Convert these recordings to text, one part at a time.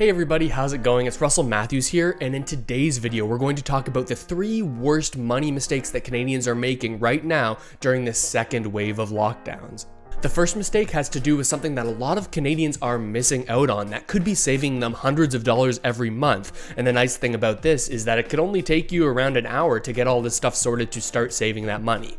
Hey everybody, how's it going? It's Russell Matthews here, and in today's video, we're going to talk about the 3 worst money mistakes that Canadians are making right now during this second wave of lockdowns. The first mistake has to do with something that a lot of Canadians are missing out on that could be saving them hundreds of dollars every month. And the nice thing about this is that it could only take you around an hour to get all this stuff sorted to start saving that money.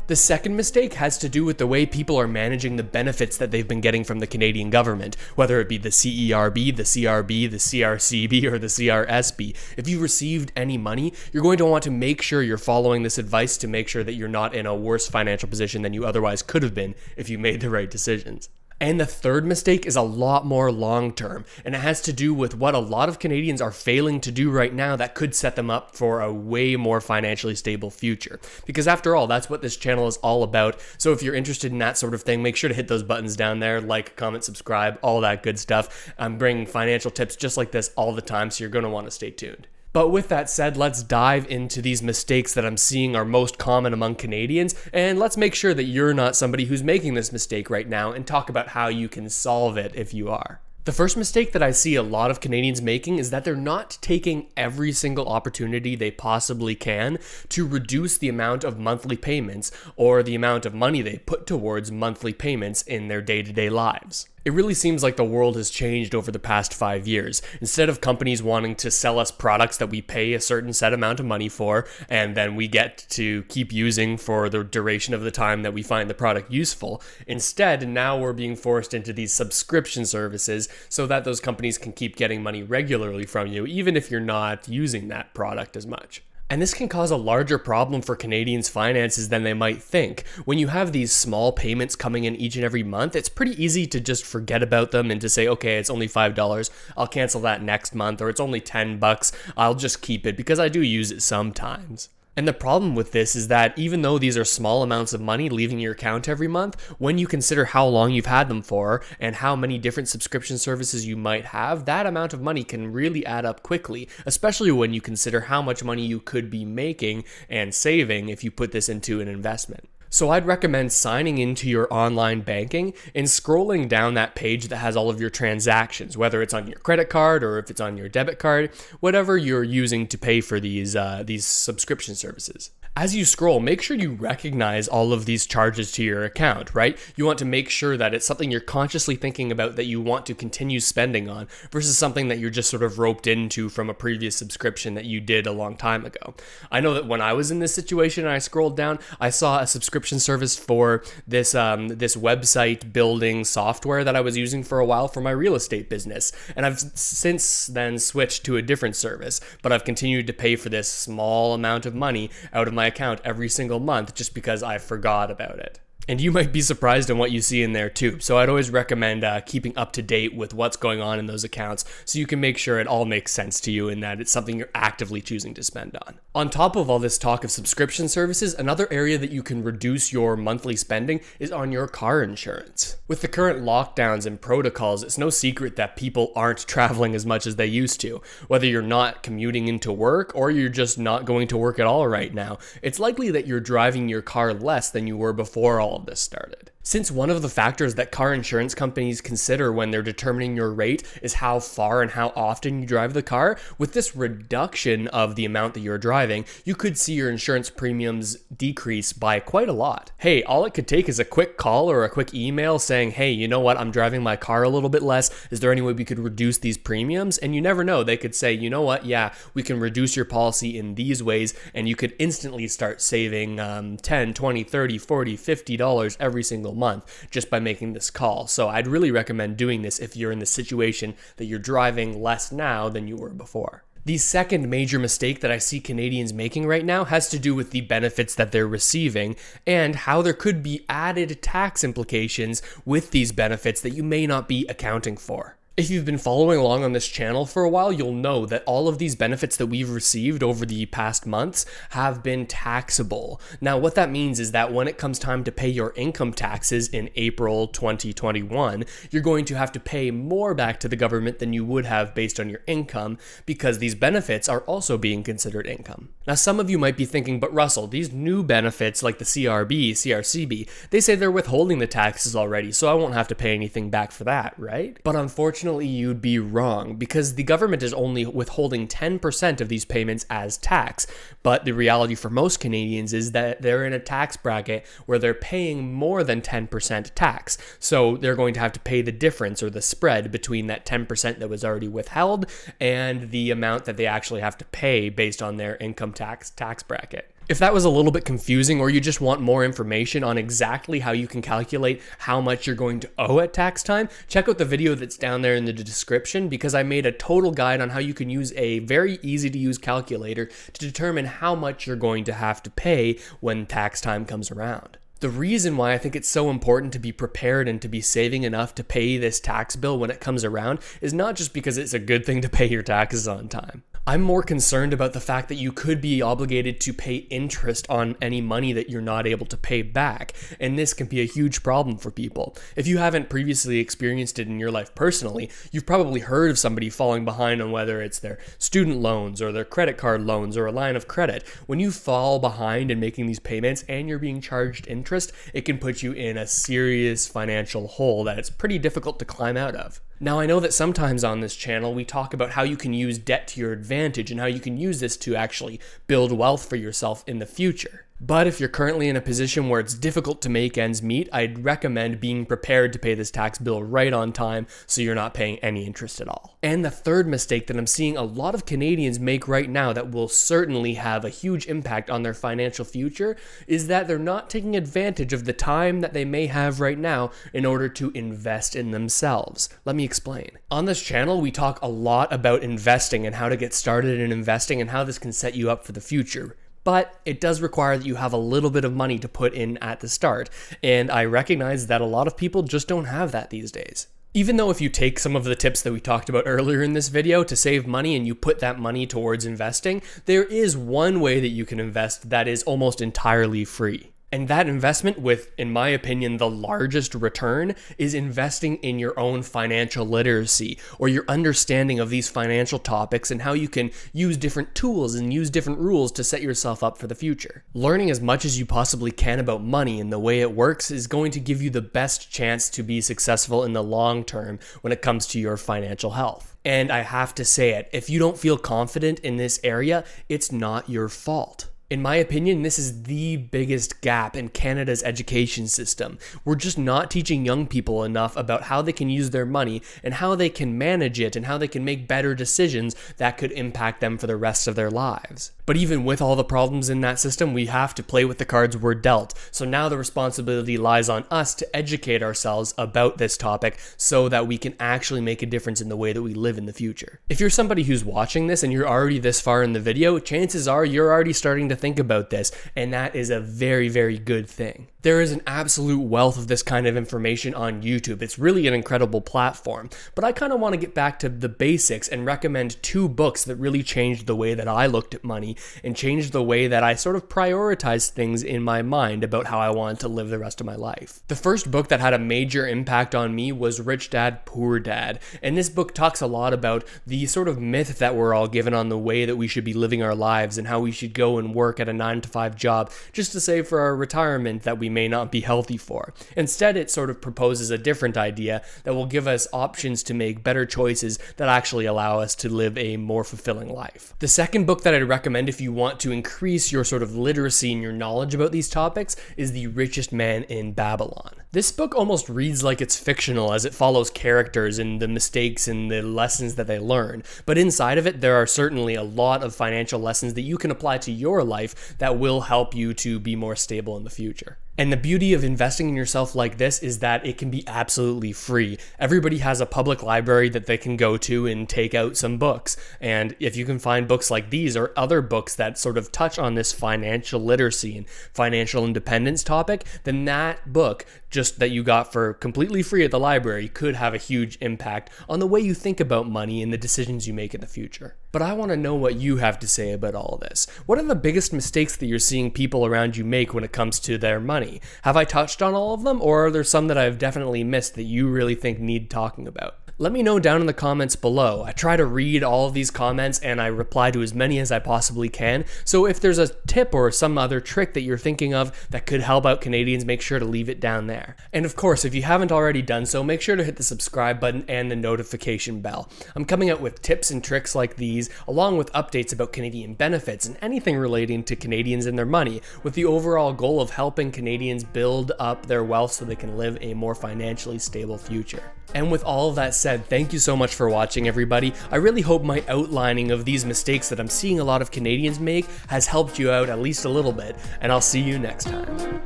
The second mistake has to do with the way people are managing the benefits that they've been getting from the Canadian government, whether it be the CERB, the CRB, the CRCB, or the CRSB. If you received any money, you're going to want to make sure you're following this advice to make sure that you're not in a worse financial position than you otherwise could have been if you made the right decisions. And the third mistake is a lot more long-term, and it has to do with what a lot of Canadians are failing to do right now that could set them up for a way more financially stable future. Because after all, that's what this channel is all about. So if you're interested in that sort of thing, make sure to hit those buttons down there, like, comment, subscribe, all that good stuff. I'm bringing financial tips just like this all the time, so you're going to want to stay tuned. But with that said, let's dive into these mistakes that I'm seeing are most common among Canadians, and let's make sure that you're not somebody who's making this mistake right now and talk about how you can solve it if you are. The first mistake that I see a lot of Canadians making is that they're not taking every single opportunity they possibly can to reduce the amount of monthly payments or the amount of money they put towards monthly payments in their day-to-day lives. It really seems like the world has changed over the past 5 years. Instead of companies wanting to sell us products that we pay a certain set amount of money for, and then we get to keep using for the duration of the time that we find the product useful, instead, now we're being forced into these subscription services so that those companies can keep getting money regularly from you, even if you're not using that product as much. And this can cause a larger problem for Canadians' finances than they might think. When you have these small payments coming in each and every month, it's pretty easy to just forget about them and to say, okay, it's only $5, I'll cancel that next month, or it's only $10, I'll just keep it because I do use it sometimes. And the problem with this is that even though these are small amounts of money leaving your account every month, when you consider how long you've had them for and how many different subscription services you might have, that amount of money can really add up quickly, especially when you consider how much money you could be making and saving if you put this into an investment. So I'd recommend signing into your online banking and scrolling down that page that has all of your transactions, whether it's on your credit card or if it's on your debit card, whatever you're using to pay for these subscription services. As you scroll, make sure you recognize all of these charges to your account, right? You want to make sure that it's something you're consciously thinking about that you want to continue spending on versus something that you're just sort of roped into from a previous subscription that you did a long time ago. I know that when I was in this situation and I scrolled down, I saw a subscription service for this website building software that I was using for a while for my real estate business. And I've since then switched to a different service, but I've continued to pay for this small amount of money out of my account every single month just because I forgot about it. And you might be surprised on what you see in there too. So I'd always recommend keeping up to date with what's going on in those accounts so you can make sure it all makes sense to you and that it's something you're actively choosing to spend on. On top of all this talk of subscription services, another area that you can reduce your monthly spending is on your car insurance. With the current lockdowns and protocols, it's no secret that people aren't traveling as much as they used to. Whether you're not commuting into work or you're just not going to work at all right now, it's likely that you're driving your car less than you were before all of this started. Since one of the factors that car insurance companies consider when they're determining your rate is how far and how often you drive the car, with this reduction of the amount that you're driving, you could see your insurance premiums decrease by quite a lot. Hey, all it could take is a quick call or a quick email saying, hey, you know what, I'm driving my car a little bit less. Is there any way we could reduce these premiums? And you never know. They could say, you know what, yeah, we can reduce your policy in these ways, and you could instantly start saving $10, $20, $30, $40, $50 every single month just by making this call. So I'd really recommend doing this if you're in the situation that you're driving less now than you were before. The second major mistake that I see Canadians making right now has to do with the benefits that they're receiving and how there could be added tax implications with these benefits that you may not be accounting for. If you've been following along on this channel for a while, you'll know that all of these benefits that we've received over the past months have been taxable. Now, what that means is that when it comes time to pay your income taxes in April 2021, you're going to have to pay more back to the government than you would have based on your income because these benefits are also being considered income. Now, some of you might be thinking, but Russell, these new benefits like the CRB, CRCB, they say they're withholding the taxes already, so I won't have to pay anything back for that, right? But unfortunately, unfortunately, you'd be wrong, because the government is only withholding 10% of these payments as tax. But the reality for most Canadians is that they're in a tax bracket where they're paying more than 10% tax. So they're going to have to pay the difference, or the spread, between that 10% that was already withheld and the amount that they actually have to pay based on their income tax bracket. If that was a little bit confusing, or you just want more information on exactly how you can calculate how much you're going to owe at tax time, check out the video that's down there in the description, because I made a total guide on how you can use a very easy to use calculator to determine how much you're going to have to pay when tax time comes around. The reason why I think it's so important to be prepared and to be saving enough to pay this tax bill when it comes around is not just because it's a good thing to pay your taxes on time. I'm more concerned about the fact that you could be obligated to pay interest on any money that you're not able to pay back, and this can be a huge problem for people. If you haven't previously experienced it in your life personally, you've probably heard of somebody falling behind on whether it's their student loans or their credit card loans or a line of credit. When you fall behind in making these payments and you're being charged interest, it can put you in a serious financial hole that it's pretty difficult to climb out of. Now, I know that sometimes on this channel we talk about how you can use debt to your advantage and how you can use this to actually build wealth for yourself in the future. But if you're currently in a position where it's difficult to make ends meet, I'd recommend being prepared to pay this tax bill right on time so you're not paying any interest at all. And the third mistake that I'm seeing a lot of Canadians make right now that will certainly have a huge impact on their financial future is that they're not taking advantage of the time that they may have right now in order to invest in themselves. Let me explain. On this channel, we talk a lot about investing and how to get started in investing and how this can set you up for the future. But it does require that you have a little bit of money to put in at the start, and I recognize that a lot of people just don't have that these days. Even though if you take some of the tips that we talked about earlier in this video to save money and you put that money towards investing, there is one way that you can invest that is almost entirely free. And that investment with, in my opinion, the largest return is investing in your own financial literacy, or your understanding of these financial topics and how you can use different tools and use different rules to set yourself up for the future. Learning as much as you possibly can about money and the way it works is going to give you the best chance to be successful in the long term when it comes to your financial health. And I have to say it, if you don't feel confident in this area, it's not your fault. In my opinion, this is the biggest gap in Canada's education system. We're just not teaching young people enough about how they can use their money and how they can manage it and how they can make better decisions that could impact them for the rest of their lives. But even with all the problems in that system, we have to play with the cards we're dealt. So now the responsibility lies on us to educate ourselves about this topic so that we can actually make a difference in the way that we live in the future. If you're somebody who's watching this and you're already this far in the video, chances are you're already starting to think about this, and that is a very, very good thing. There is an absolute wealth of this kind of information on YouTube. It's really an incredible platform, but I kind of want to get back to the basics and recommend two books that really changed the way that I looked at money and changed the way that I sort of prioritized things in my mind about how I wanted to live the rest of my life. The first book that had a major impact on me was Rich Dad, Poor Dad, and this book talks a lot about the sort of myth that we're all given on the way that we should be living our lives and how we should go and work at a 9-to-5 job just to save for our retirement that we may not be healthy for. Instead, it sort of proposes a different idea that will give us options to make better choices that actually allow us to live a more fulfilling life. The second book that I'd recommend if you want to increase your sort of literacy and your knowledge about these topics is The Richest Man in Babylon. This book almost reads like it's fictional as it follows characters and the mistakes and the lessons that they learn, but inside of it there are certainly a lot of financial lessons that you can apply to your life that will help you to be more stable in the future. And the beauty of investing in yourself like this is that it can be absolutely free. Everybody has a public library that they can go to and take out some books. And if you can find books like these or other books that sort of touch on this financial literacy and financial independence topic, then that book, just that you got for completely free at the library, could have a huge impact on the way you think about money and the decisions you make in the future. But I want to know what you have to say about all of this. What are the biggest mistakes that you're seeing people around you make when it comes to their money? Have I touched on all of them, or are there some that I've definitely missed that you really think need talking about? Let me know down in the comments below. I try to read all of these comments and I reply to as many as I possibly can. So if there's a tip or some other trick that you're thinking of that could help out Canadians, make sure to leave it down there. And of course, if you haven't already done so, make sure to hit the subscribe button and the notification bell. I'm coming out with tips and tricks like these, along with updates about Canadian benefits and anything relating to Canadians and their money, with the overall goal of helping Canadians build up their wealth so they can live a more financially stable future. And with all of that said, thank you so much for watching, everybody. I really hope my outlining of these mistakes that I'm seeing a lot of Canadians make has helped you out at least a little bit, and I'll see you next time.